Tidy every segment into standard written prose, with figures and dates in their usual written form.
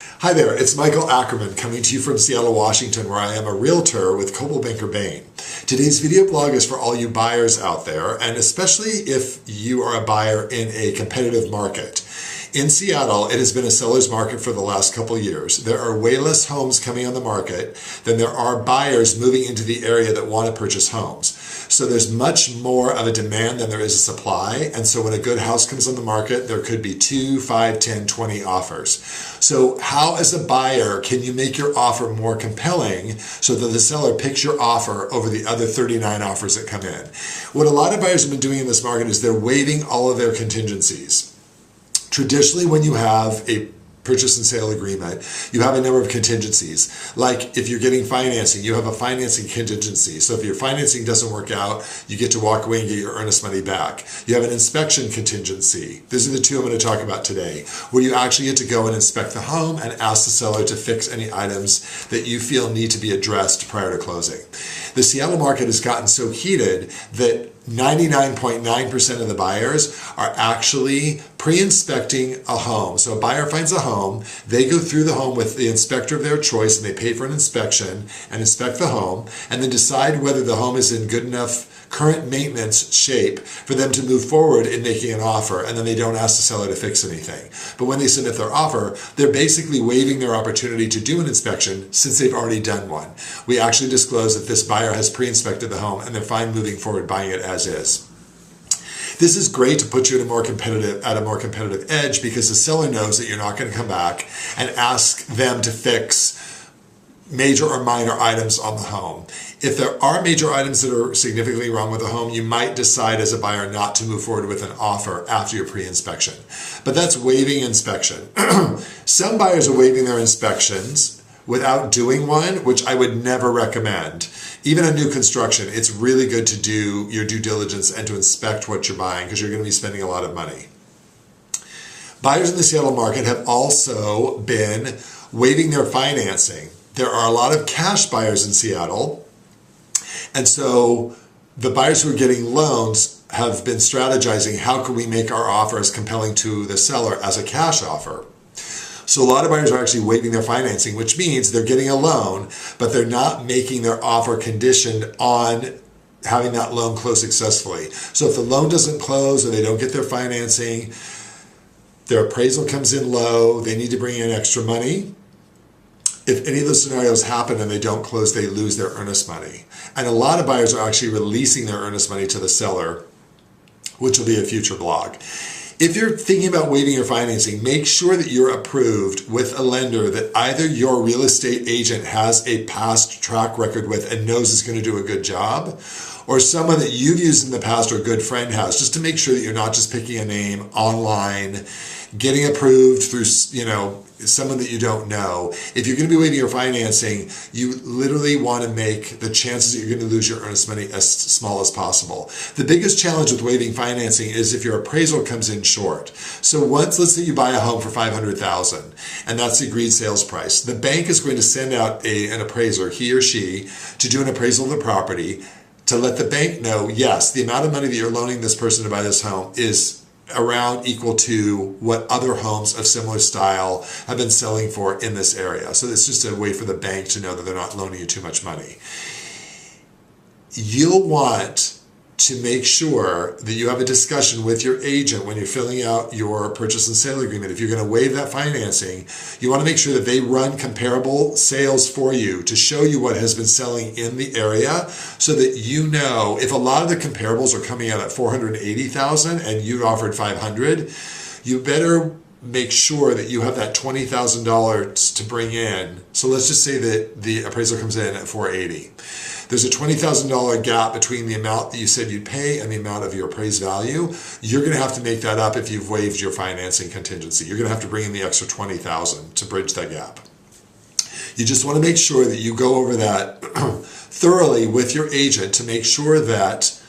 Hi there, it's Michael Ackerman coming to you from Seattle, Washington, where I am a realtor with Coldwell Banker Bain. Today's video blog is for all you buyers out there, and especially if you are a buyer in a competitive market. In Seattle, it has been a seller's market for the last couple of years. There are way less homes coming on the market than there are buyers moving into the area that want to purchase homes. So there's much more of a demand than there is a supply. And so when a good house comes on the market, there could be 2, 5, 10, 20 offers. So how, as a buyer, can you make your offer more compelling so that the seller picks your offer over the other 39 offers that come in? What a lot of buyers have been doing in this market is they're waiving all of their contingencies. Traditionally, when you have a purchase and sale agreement, you have a number of contingencies. Like if you're getting financing, you have a financing contingency. So if your financing doesn't work out, you get to walk away and get your earnest money back. You have an inspection contingency. These are the two I'm going to talk about today, where you actually get to go and inspect the home and ask the seller to fix any items that you feel need to be addressed prior to closing. The Seattle market has gotten so heated that 99.9% of the buyers are actually pre-inspecting a home. So a buyer finds a home, they go through the home with the inspector of their choice, and they pay for an inspection and inspect the home, and then decide whether the home is in good enough current maintenance shape for them to move forward in making an offer, and then they don't ask the seller to fix anything. But when they submit their offer, they're basically waiving their opportunity to do an inspection since they've already done one. We actually disclose that this buyer has pre-inspected the home and they're fine moving forward buying it as is. This is great to put you at a more competitive edge, because the seller knows that you're not going to come back and ask them to fix major or minor items on the home. If there are major items that are significantly wrong with the home, you might decide as a buyer not to move forward with an offer after your pre-inspection. But that's waiving inspection. Some buyers are waiving their inspections without doing one, which I would never recommend. Even on new construction, it's really good to do your due diligence and to inspect what you're buying, because you're going to be spending a lot of money. Buyers in the Seattle market have also been waiving their financing. There are a lot of cash buyers in Seattle, and so the buyers who are getting loans have been strategizing, how can we make our offer as compelling to the seller as a cash offer? So a lot of buyers are actually waiving their financing, which means they're getting a loan, but they're not making their offer conditioned on having that loan close successfully. So if the loan doesn't close or they don't get their financing, their appraisal comes in low, they need to bring in extra money. If any of those scenarios happen and they don't close, they lose their earnest money. And a lot of buyers are actually releasing their earnest money to the seller, which will be a future blog. If you're thinking about waiving your financing, make sure that you're approved with a lender that either your real estate agent has a past track record with and knows is going to do a good job, or someone that you've used in the past or a good friend has, just to make sure that you're not just picking a name online, getting approved through, someone that you don't know. If you're going to be waiving your financing, you literally want to make the chances that you're going to lose your earnest money as small as possible. The biggest challenge with waiving financing is if your appraisal comes in short. So let's say you buy a home for $500,000, and that's the agreed sales price. The bank is going to send out an appraiser, he or she, to do an appraisal of the property, to let the bank know, yes, the amount of money that you're loaning this person to buy this home is around equal to what other homes of similar style have been selling for in this area. So it's just a way for the bank to know that they're not loaning you too much money. You'll want to make sure that you have a discussion with your agent when you're filling out your purchase and sale agreement. If you're going to waive that financing, you want to make sure that they run comparable sales for you to show you what has been selling in the area, so that you know if a lot of the comparables are coming out at $480,000 and you offered $500,000, you better make sure that you have that $20,000 to bring in. So let's just say that the appraisal comes in at $480,000. There's a $20,000 gap between the amount that you said you'd pay and the amount of your appraised value. You're going to have to make that up if you've waived your financing contingency. You're going to have to bring in the extra $20,000 to bridge that gap. You just want to make sure that you go over that thoroughly with your agent to make sure that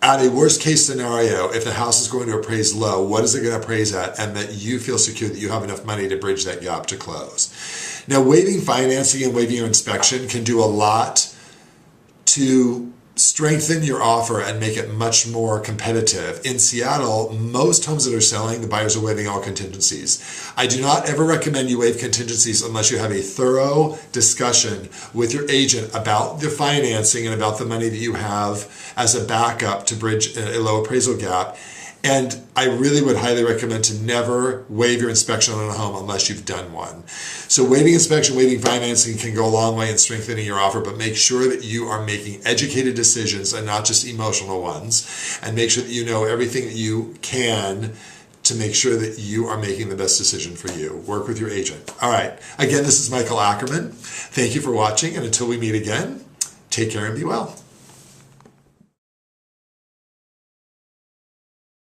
at a worst case scenario, if the house is going to appraise low, what is it going to appraise at? And that you feel secure that you have enough money to bridge that gap to close. Now, waiving financing and waiving your inspection can do a lot to strengthen your offer and make it much more competitive. In Seattle, most homes that are selling, the buyers are waiving all contingencies. I do not ever recommend you waive contingencies unless you have a thorough discussion with your agent about the financing and about the money that you have as a backup to bridge a low appraisal gap. And I really would highly recommend to never waive your inspection on a home unless you've done one. So waiving inspection, waiving financing can go a long way in strengthening your offer, but make sure that you are making educated decisions and not just emotional ones. And make sure that you know everything that you can to make sure that you are making the best decision for you. Work with your agent. All right. Again, this is Michael Ackerman. Thank you for watching. And until we meet again, take care and be well.